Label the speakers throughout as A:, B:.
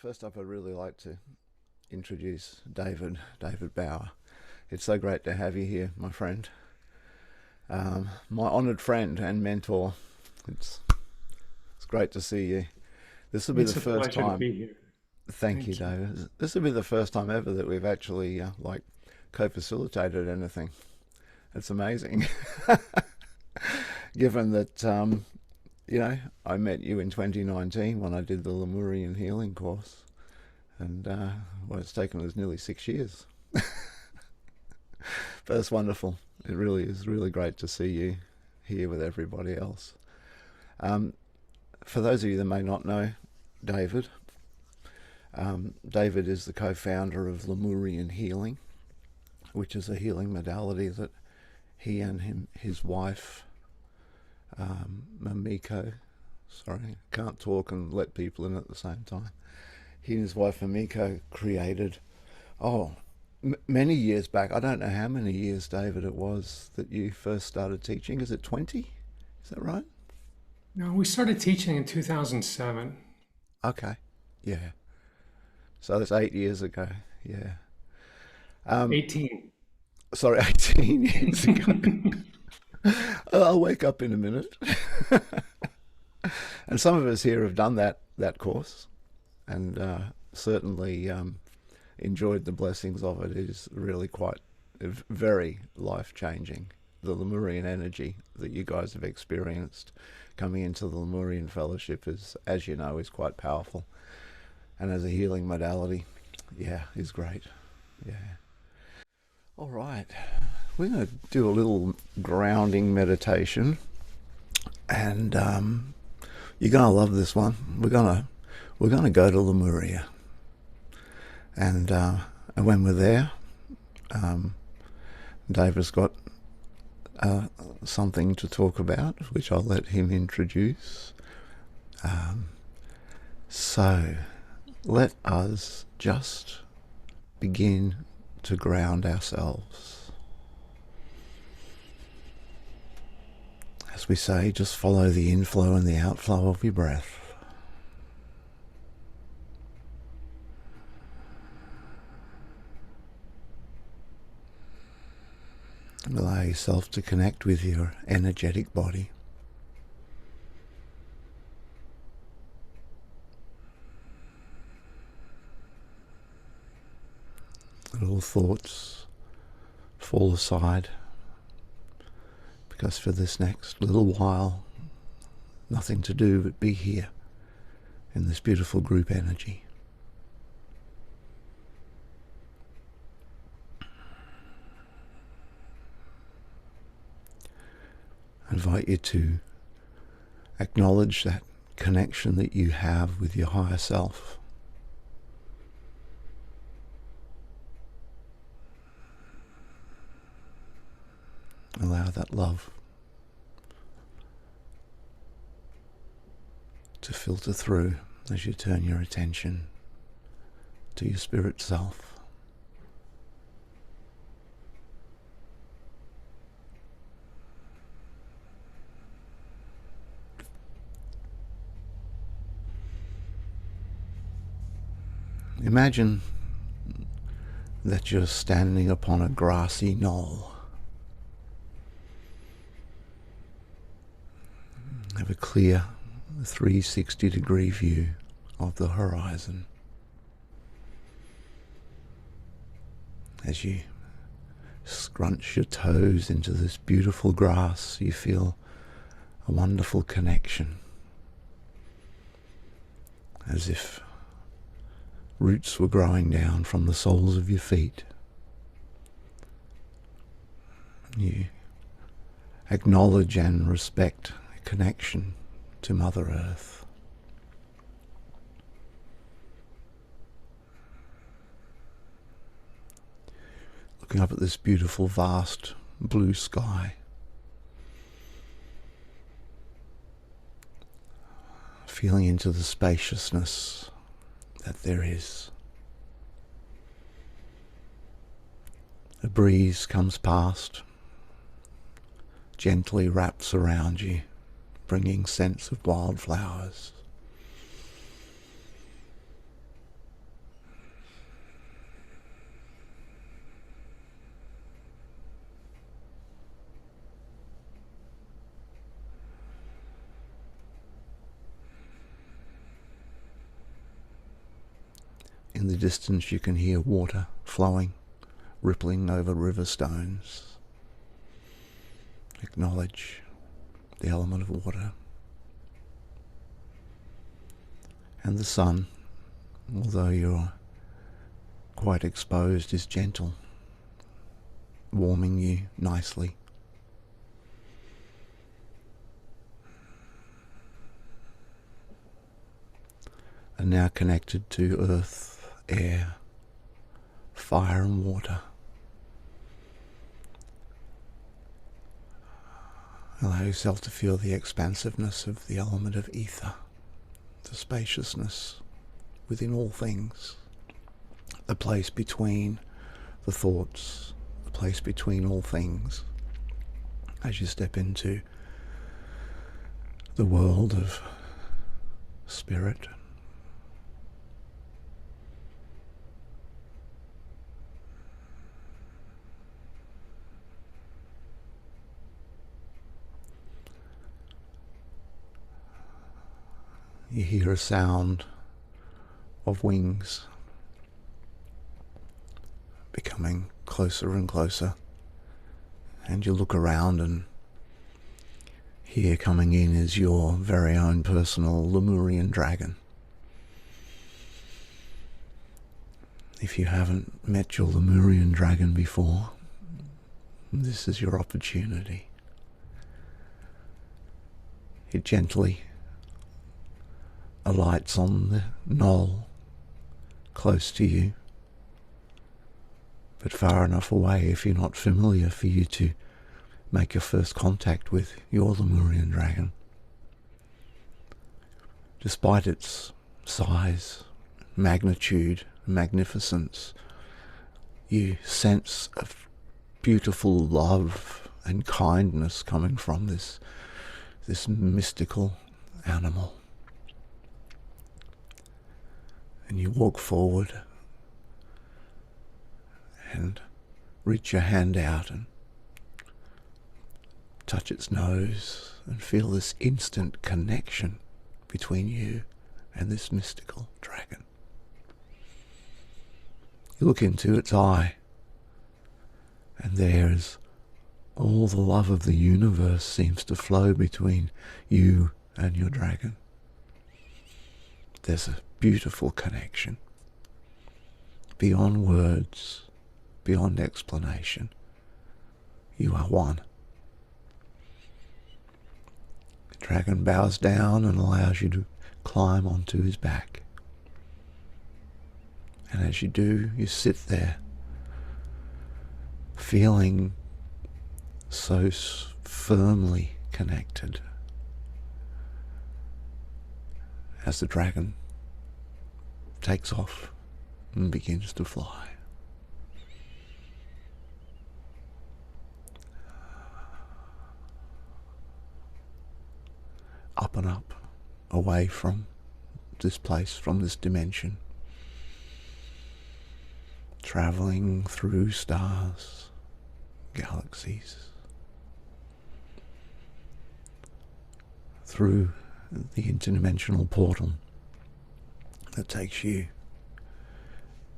A: First up, I'd really like to introduce David Bauer. It's so great to have you here, my friend. My honoured friend and mentor. It's it's great to see you. This will be the
B: It's a
A: first
B: pleasure to
A: time.
B: be here.
A: Thank you,
B: Thank you.
A: David. This will be the first time ever that we've actually co-facilitated anything. It's amazing, given that I met you in 2019 when I did the Lemurian healing course, and it's taken us nearly 6 years. But it's wonderful. It really is really great to see you here with everybody else. Um, for those of you that may not know David, David is the co-founder of Lemurian Healing, which is a healing modality that he and his wife, Mamiko, sorry, can't talk and let people in at the same time. He and his wife Mamiko created, many years back. I don't know how many years, David, it was that you first started teaching. Is it 20? Is that right?
B: No, we started teaching in 2007.
A: Okay. Yeah. So that's 8 years ago. Yeah. Um,
B: 18.
A: sorry, 18 years ago. I'll wake up in a minute. And some of us here have done that course, and certainly enjoyed the blessings of it. It is really quite very life changing. The Lemurian energy that you guys have experienced coming into the Lemurian Fellowship is, as you know, is quite powerful. And as a healing modality, yeah, is great. Yeah. All right. We're going to do a little grounding meditation, and you're going to love this one. We're gonna go to Lemuria, and when we're there, David's got something to talk about, which I'll let him introduce. So let us just begin to ground ourselves. As we say, just follow the inflow and the outflow of your breath. And allow yourself to connect with your energetic body. Let all thoughts fall aside, because for this next little while, nothing to do but be here in this beautiful group energy. I invite you to acknowledge that connection that you have with your higher self. Allow that love to filter through as you turn your attention to your spirit self. Imagine that you're standing upon a grassy knoll. Have a clear 360-degree view of the horizon. As you scrunch your toes into this beautiful grass, you feel a wonderful connection, as if roots were growing down from the soles of your feet. You acknowledge and respect a connection to Mother Earth. Looking up at this beautiful, vast blue sky, feeling into the spaciousness that there is. A breeze comes past, gently wraps around you, bringing scents of wildflowers. In the distance you can hear water flowing, rippling over river stones. Acknowledge the element of water. And the sun, although you're quite exposed, is gentle, warming you nicely. And now connected to earth, air, fire and water. Allow yourself to feel the expansiveness of the element of ether, the spaciousness within all things, the place between the thoughts, the place between all things, as you step into the world of spirit. You hear a sound of wings becoming closer and closer, and you look around, and here coming in is your very own personal Lemurian dragon. If you haven't met your Lemurian dragon before, this is your opportunity. It gently alights on the knoll close to you, but far enough away if you're not familiar for you to make your first contact with your Lemurian dragon. Despite its size, magnitude, magnificence, you sense a beautiful love and kindness coming from this mystical animal. And you walk forward and reach your hand out and touch its nose and feel this instant connection between you and this mystical dragon. You look into its eye, and there's all the love of the universe seems to flow between you and your dragon. There's a beautiful connection, beyond words, beyond explanation. You are one. The dragon bows down and allows you to climb onto his back. And as you do, you sit there, feeling so firmly connected, as the dragon takes off and begins to fly. Up and up, away from this place, from this dimension, traveling through stars, galaxies, through the interdimensional portal that takes you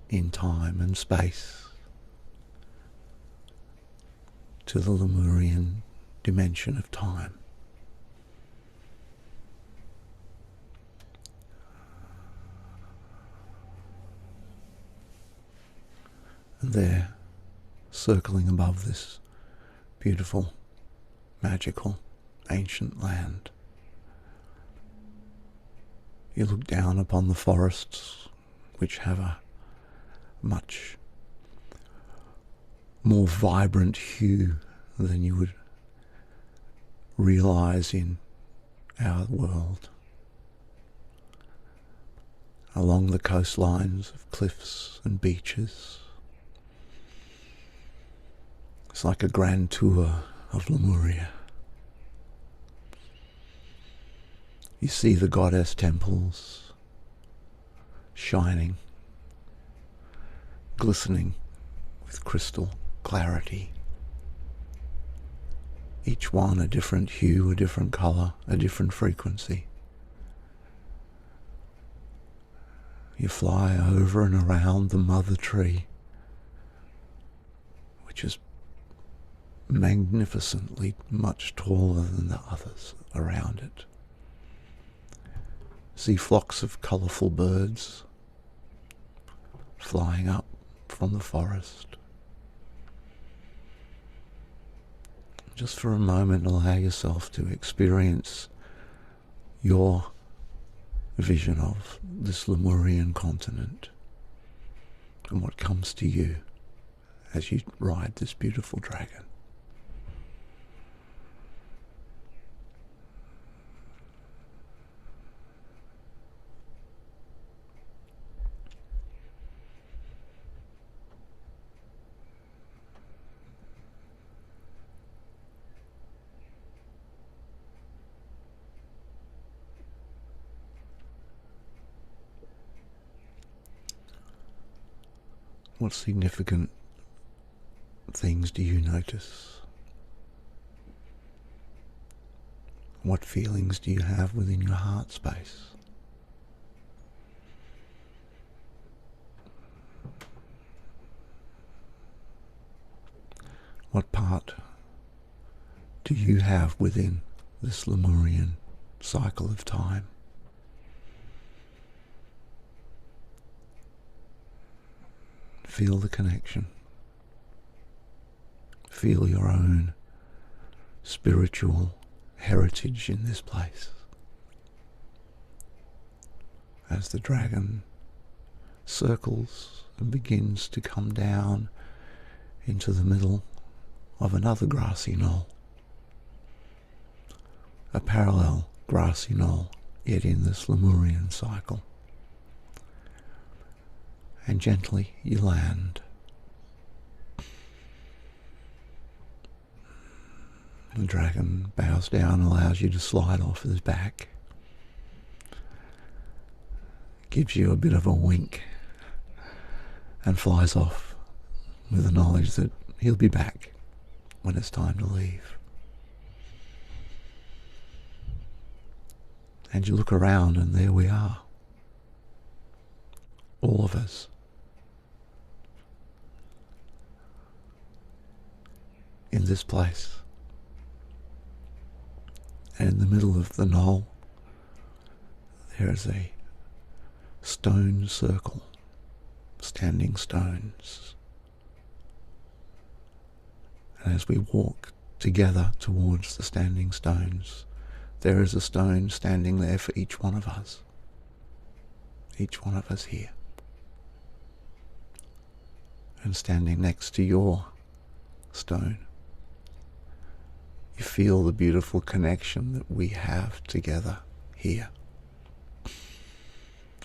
A: in time and space to the Lemurian dimension of time. And there, circling above this beautiful, magical, ancient land, you look down upon the forests, which have a much more vibrant hue than you would realize in our world. Along the coastlines of cliffs and beaches, it's like a grand tour of Lemuria. You see the goddess temples shining, glistening with crystal clarity. Each one a different hue, a different colour, a different frequency. You fly over and around the mother tree, which is magnificently much taller than the others around it. See flocks of colourful birds flying up from the forest. Just for a moment, allow yourself to experience your vision of this Lemurian continent and what comes to you as you ride this beautiful dragon. What significant things do you notice? What feelings do you have within your heart space? What part do you have within this Lemurian cycle of time? Feel the connection. Feel your own spiritual heritage in this place. As the dragon circles and begins to come down into the middle of another grassy knoll. A parallel grassy knoll, yet in this Lemurian cycle. And gently you land. The dragon bows down, allows you to slide off his back. Gives you a bit of a wink and flies off with the knowledge that he'll be back when it's time to leave. And you look around and there we are. All of us. In this place. And in the middle of the knoll, there is a stone circle, standing stones. And as we walk together towards the standing stones, there is a stone standing there for each one of us. Each one of us here. And standing next to your stone, you feel the beautiful connection that we have together here.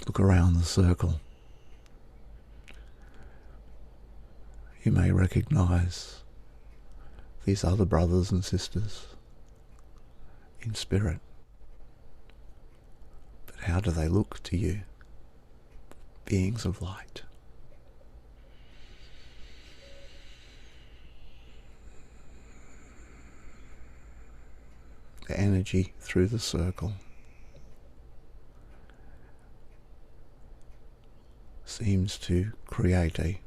A: Look around the circle. You may recognize these other brothers and sisters in spirit. But how do they look to you? Beings of light. The energy through the circle seems to create a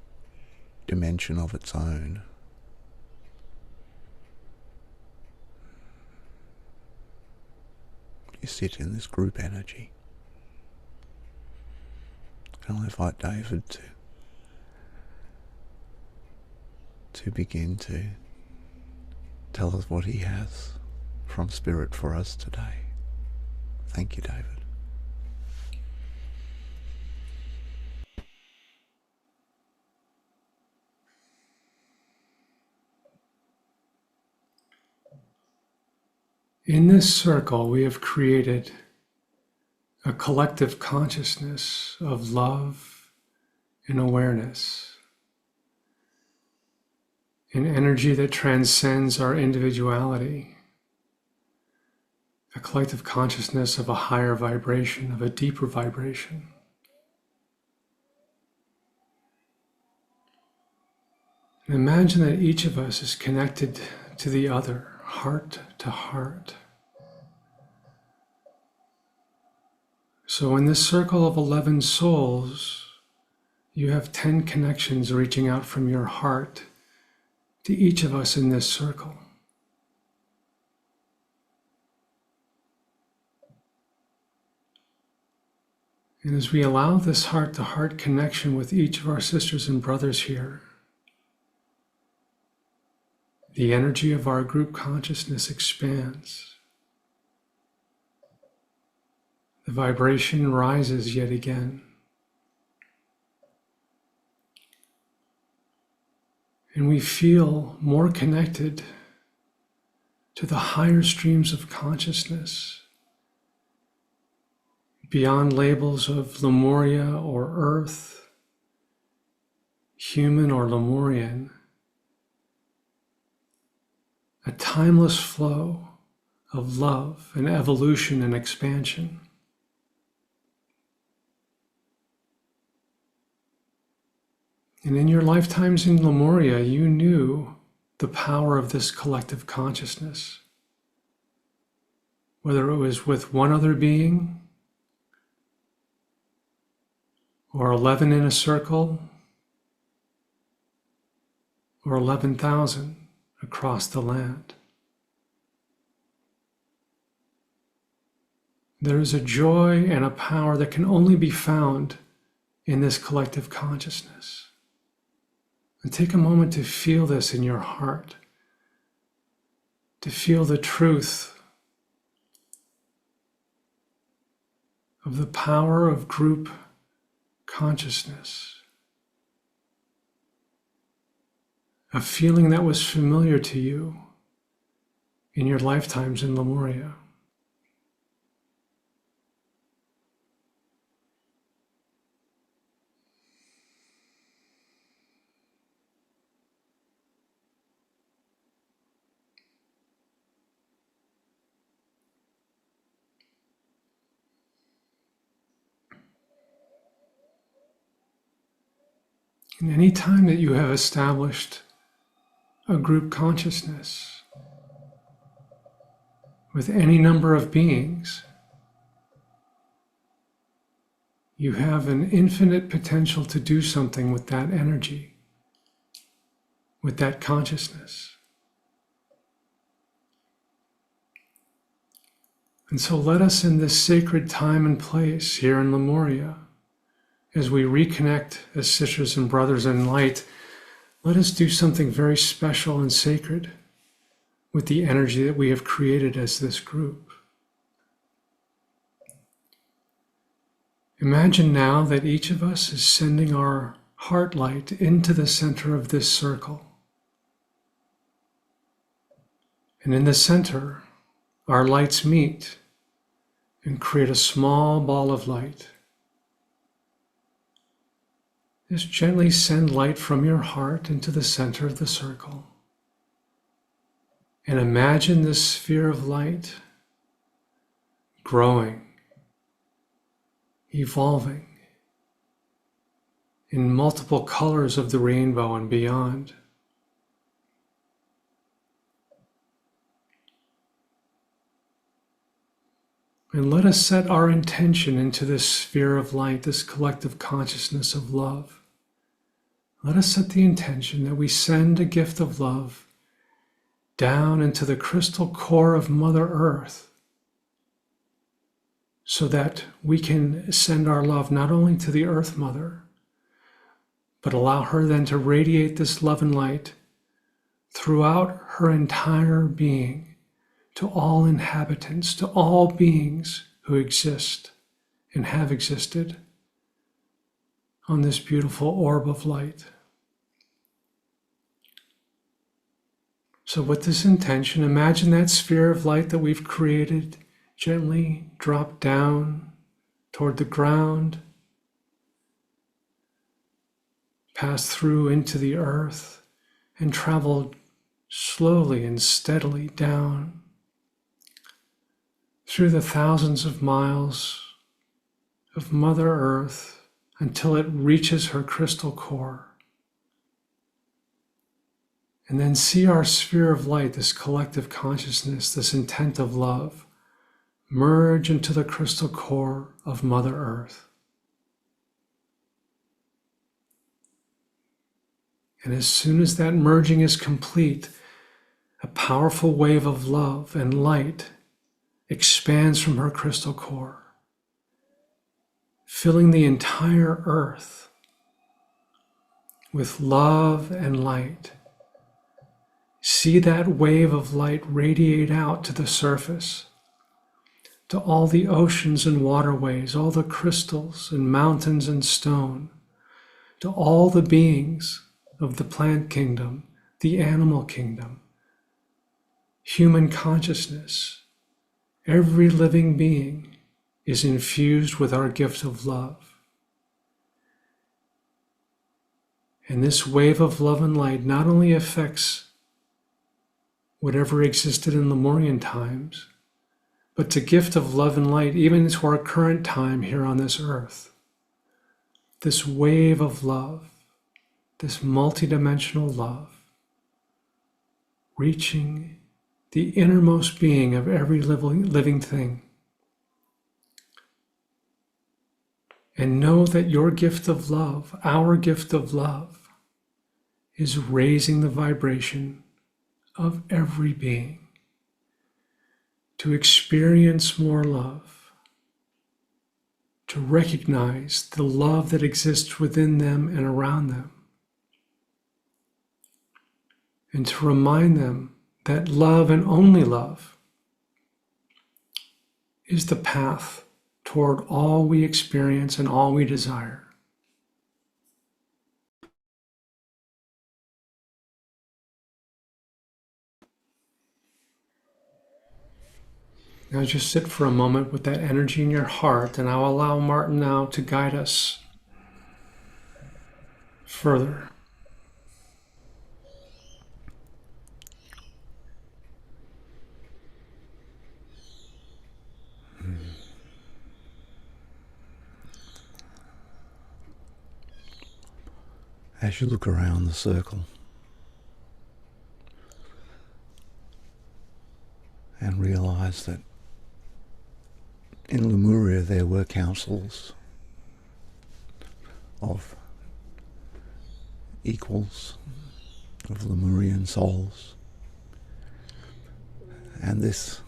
A: dimension of its own. You sit in this group energy. And I'll invite David to begin to tell us what he has from Spirit for us today. Thank you, David.
B: In this circle, we have created a collective consciousness of love and awareness, an energy that transcends our individuality, a collective consciousness of a higher vibration, of a deeper vibration. And imagine that each of us is connected to the other, heart to heart. So in this circle of 11 souls, you have 10 connections reaching out from your heart to each of us in this circle. And as we allow this heart-to-heart connection with each of our sisters and brothers here, the energy of our group consciousness expands. The vibration rises yet again. And we feel more connected to the higher streams of consciousness, beyond labels of Lemuria or Earth, human or Lemurian, a timeless flow of love and evolution and expansion. And in your lifetimes in Lemuria, you knew the power of this collective consciousness, whether it was with one other being, or 11 in a circle, or 11,000 across the land. There is a joy and a power that can only be found in this collective consciousness. And take a moment to feel this in your heart, to feel the truth of the power of group consciousness, a feeling that was familiar to you in your lifetimes in Lemuria. And any time that you have established a group consciousness with any number of beings, you have an infinite potential to do something with that energy, with that consciousness. And so let us, in this sacred time and place here in Lemuria, as we reconnect as sisters and brothers in light, let us do something very special and sacred with the energy that we have created as this group. Imagine now that each of us is sending our heart light into the center of this circle. And in the center, our lights meet and create a small ball of light. Just gently send light from your heart into the center of the circle. And imagine this sphere of light growing, evolving in multiple colors of the rainbow and beyond. And let us set our intention into this sphere of light, this collective consciousness of love. Let us set the intention that we send a gift of love down into the crystal core of Mother Earth, so that we can send our love not only to the Earth Mother, but allow her then to radiate this love and light throughout her entire being, to all inhabitants, to all beings who exist and have existed on this beautiful orb of light. So with this intention, imagine that sphere of light that we've created gently drop down toward the ground, pass through into the earth, and travel slowly and steadily down through the thousands of miles of Mother Earth until it reaches her crystal core. And then see our sphere of light, this collective consciousness, this intent of love, merge into the crystal core of Mother Earth. And as soon as that merging is complete, a powerful wave of love and light expands from her crystal core, filling the entire earth with love and light. See that wave of light radiate out to the surface, to all the oceans and waterways, all the crystals and mountains and stone, to all the beings of the plant kingdom, the animal kingdom, human consciousness. Every living being is infused with our gift of love. And this wave of love and light not only affects whatever existed in Lemurian times, but the gift of love and light even into our current time here on this earth. This wave of love, this multidimensional love, reaching the innermost being of every living thing. And know that your gift of love, our gift of love, is raising the vibration of every being to experience more love, to recognize the love that exists within them and around them, and to remind them that love and only love is the path toward all we experience and all we desire. Now just sit for a moment with that energy in your heart, and I'll allow Martin now to guide us further.
A: As you look around the circle and realize that in Lemuria there were councils of equals, of Lemurian souls, and this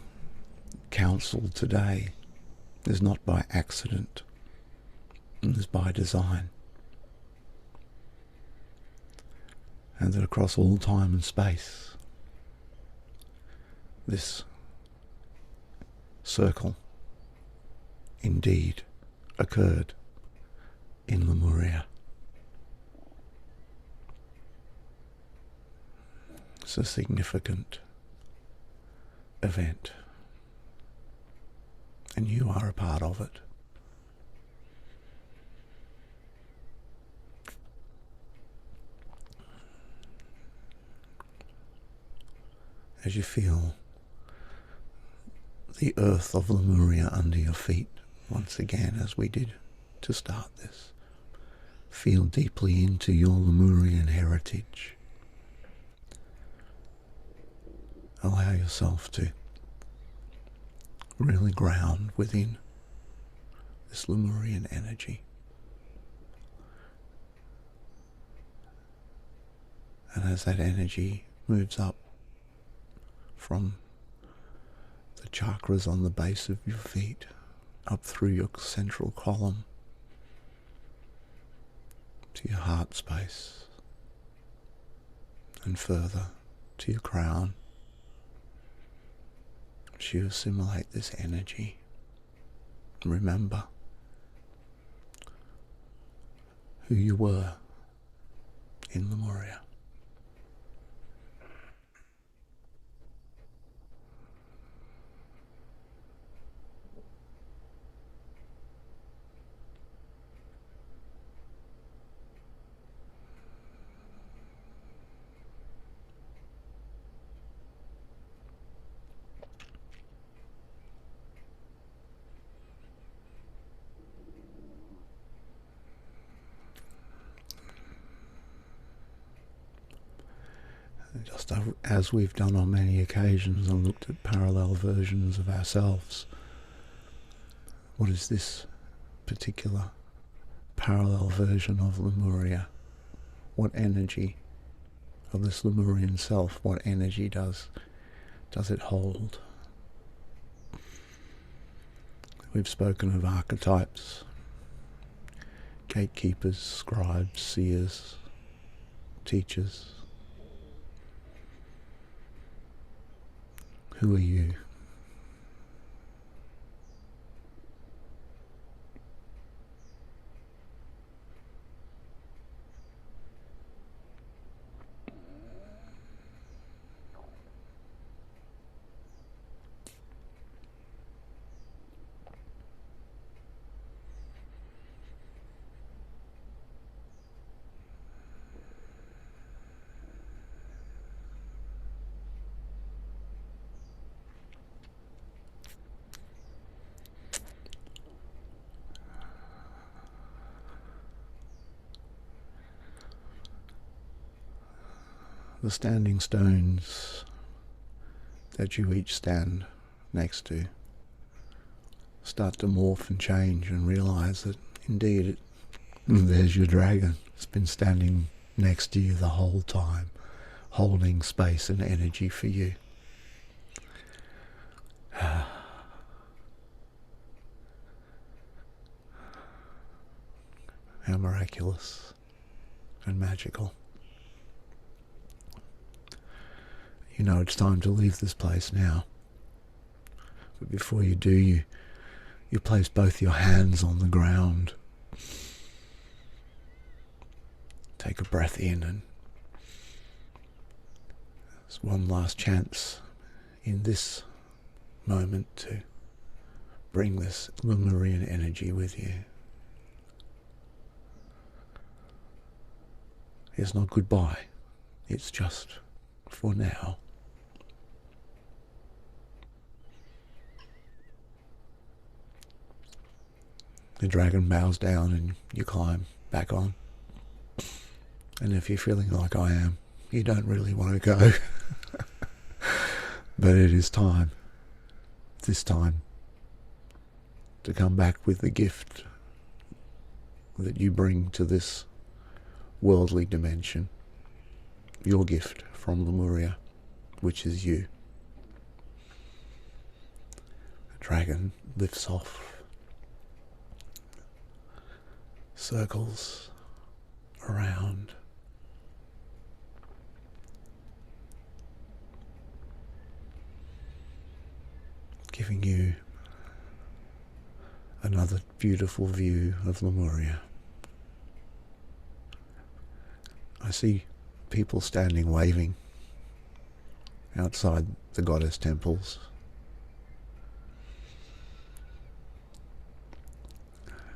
A: council today is not by accident, it is by design. And that across all time and space, this circle indeed occurred in Lemuria. It's a significant event, and you are a part of it. As you feel the earth of Lemuria under your feet once again, as we did to start this, feel deeply into your Lemurian heritage. Allow yourself to really ground within this Lemurian energy. And as that energy moves up from the chakras on the base of your feet, up through your central column, to your heart space, and further to your crown, as you assimilate this energy, remember who you were in Lemuria. Just as we've done on many occasions and looked at parallel versions of ourselves What is this particular parallel version of Lemuria? What energy of this Lemurian self, what energy does it hold? We've spoken of archetypes, gatekeepers, scribes, seers, teachers. Who are you? The standing stones that you each stand next to start to morph and change, and realize that indeed there's your dragon. It's been standing next to you the whole time, holding space and energy for you. How miraculous and magical. You know it's time to leave this place now. But before you do, you place both your hands on the ground. Take a breath in, and there's one last chance in this moment to bring this Lemurian energy with you. It's not goodbye, it's just for now. The dragon bows down and you climb back on. And if you're feeling like I am, you don't really want to go. But it is time, this time, to come back with the gift that you bring to this worldly dimension. Your gift from Lemuria, which is you. The dragon lifts off, circles around, giving you another beautiful view of Lemuria. I see people standing waving outside the goddess temples.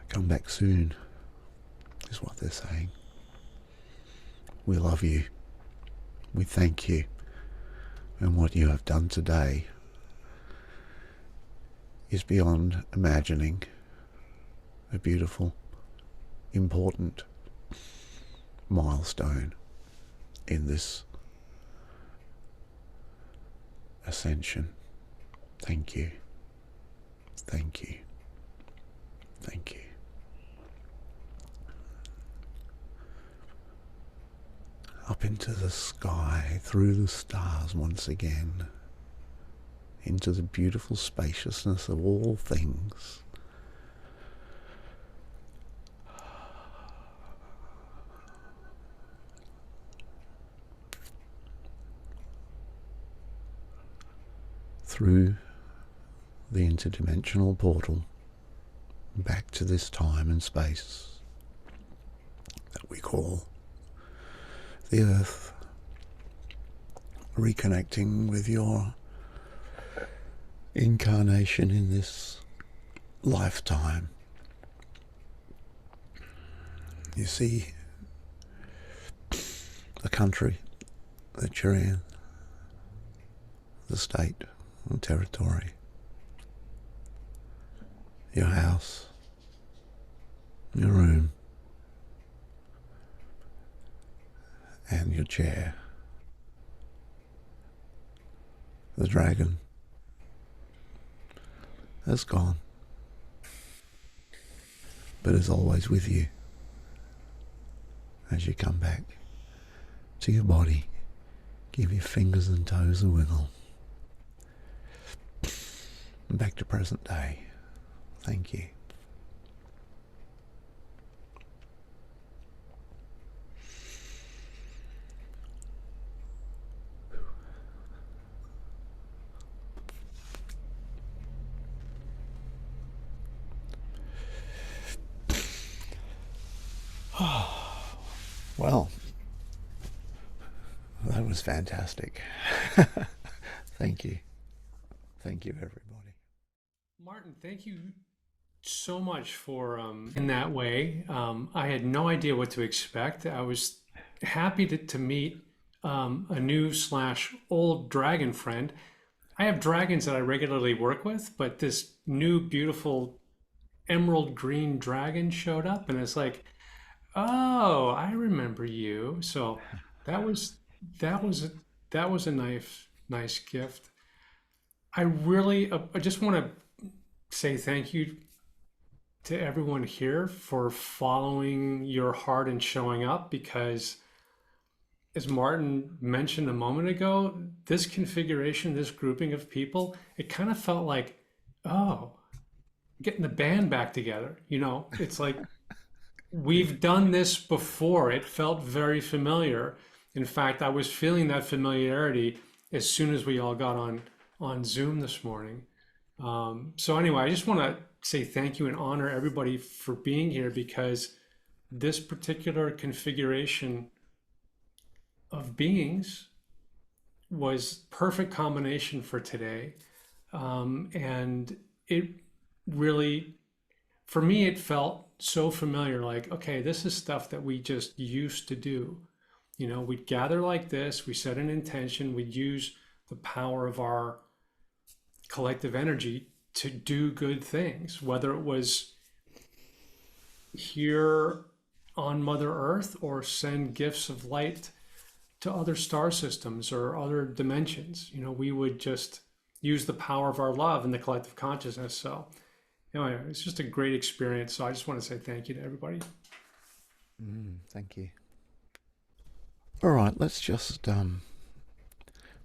A: Come back soon, is what they're saying. We love you. We thank you. And what you have done today is beyond imagining. A beautiful, important milestone in this ascension. Thank you. Thank you. Thank you. Up into the sky, through the stars once again, into the beautiful spaciousness of all things. Through the interdimensional portal, back to this time and space that we call the Earth, reconnecting with your incarnation in this lifetime. You see the country that you're in, the state and territory, your house, your room, and your chair. The dragon has gone. but is always with you as you come back to your body. Give your fingers and toes a wiggle. And back to present day. Thank you. Well, that was fantastic. Thank you. Thank you, everybody.
B: Martin, thank you so much for in that way. I had no idea what to expect. I was happy to meet a new slash old dragon friend. I have dragons that I regularly work with, but this new beautiful emerald green dragon showed up, and it's like, oh, I remember you. So that was that was that was a nice gift. I just want to say thank you to everyone here for following your heart and showing up, because as Martin mentioned a moment ago, this configuration, this grouping of people, it kind of felt like, oh, getting the band back together. It's like we've done this before. It felt very familiar. In fact, I was feeling that familiarity as soon as we all got on Zoom this morning. So anyway, I just want to say thank you and honor everybody for being here, because this particular configuration of beings was perfect combination for today. And it really, for me, it felt so familiar, like, okay, this is stuff that we just used to do. We'd gather like this, we set an intention, we'd use the power of our collective energy to do good things, whether it was here on Mother Earth or send gifts of light to other star systems or other dimensions. We would just use the power of our love and the collective consciousness. So anyway, it's just a great experience. So I just want to say thank you to everybody.
A: Thank you. All right, let's just,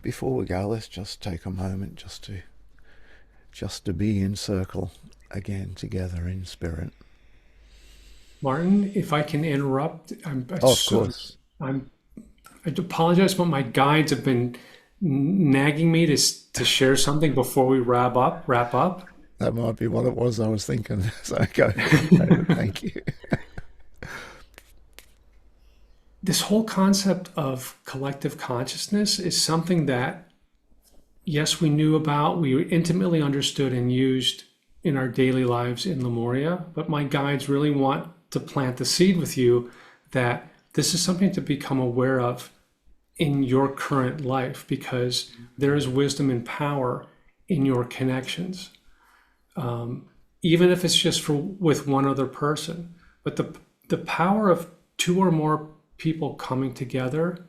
A: before we go, let's just take a moment just to be in circle again together in spirit.
B: Martin, if I can interrupt,
A: Of course.
B: I apologize, but my guides have been nagging me to share something before we wrap up.
A: That might be what it was I was thinking. So go. Thank you.
B: This whole concept of collective consciousness is something that, yes, we knew about, we intimately understood and used in our daily lives in Lemuria, but my guides really want to plant the seed with you that this is something to become aware of in your current life, because there is wisdom and power in your connections, even if it's just with one other person. But the power of two or more people coming together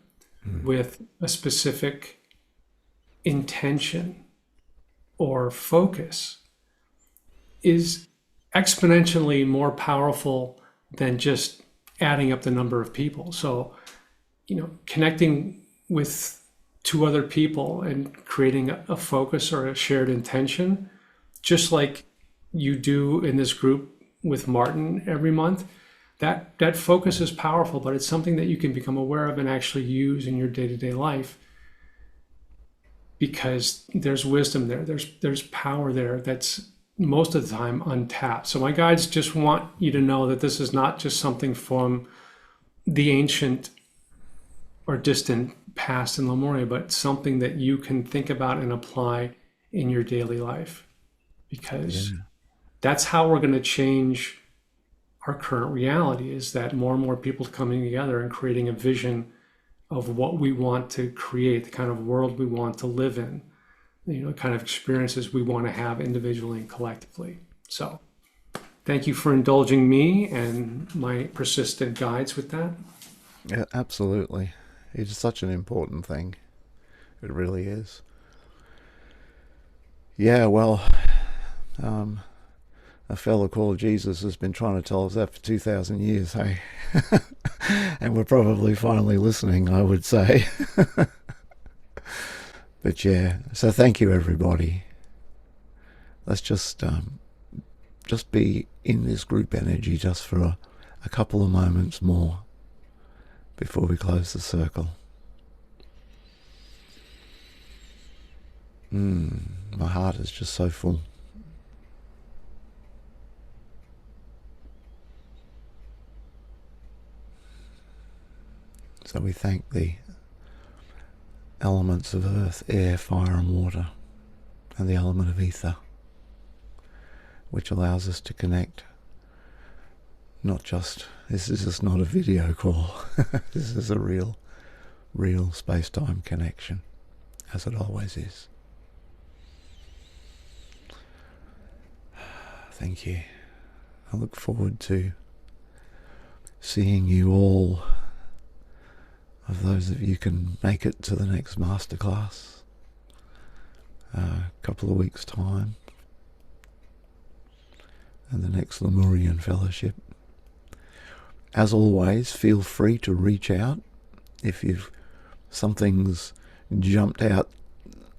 B: with a specific intention or focus is exponentially more powerful than just adding up the number of people. So, connecting with two other people and creating a focus or a shared intention, just like you do in this group with Martin every month, that focus is powerful, but it's something that you can become aware of and actually use in your day-to-day life, because there's wisdom there. There's power there that's most of the time untapped. So my guides just want you to know that this is not just something from the ancient or distant past in Lemuria, but something that you can think about and apply in your daily life, because that's how we're going to change our current reality, is that more and more people coming together and creating a vision of what we want to create, the kind of world we want to live in, the kind of experiences we want to have individually and collectively. So thank you for indulging me and my persistent guides with that.
A: Yeah, absolutely. It's such an important thing. It really is. Yeah, well, a fellow called Jesus has been trying to tell us that for 2,000 years, hey? And we're probably finally listening, I would say. But yeah, so thank you, everybody. Let's just be in this group energy just for a couple of moments more before we close the circle. My heart is just so full. So we thank the elements of earth, air, fire and water, and the element of ether, which allows us to connect. Not just, this is just not a video call. This is a real space-time connection, as it always is. Thank you. I look forward to seeing you all, of those of you can make it to the next masterclass, a couple of weeks' time, and the next Lemurian Fellowship. As always, feel free to reach out if something's jumped out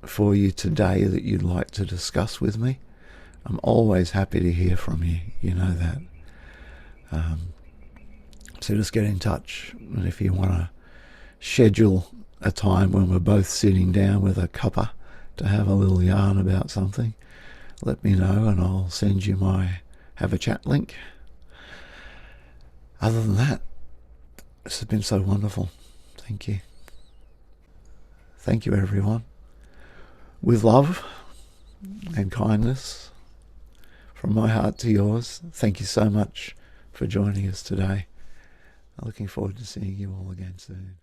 A: for you today that you'd like to discuss with me. I'm always happy to hear from you, you know that. So just get in touch, and if you want to schedule a time when we're both sitting down with a cuppa to have a little yarn about something, let me know and I'll send you my have a chat link. Other than that, this has been so wonderful. Thank you. Thank you, everyone. With love and kindness from my heart to yours, thank you so much for joining us today. I'm looking forward to seeing you all again soon.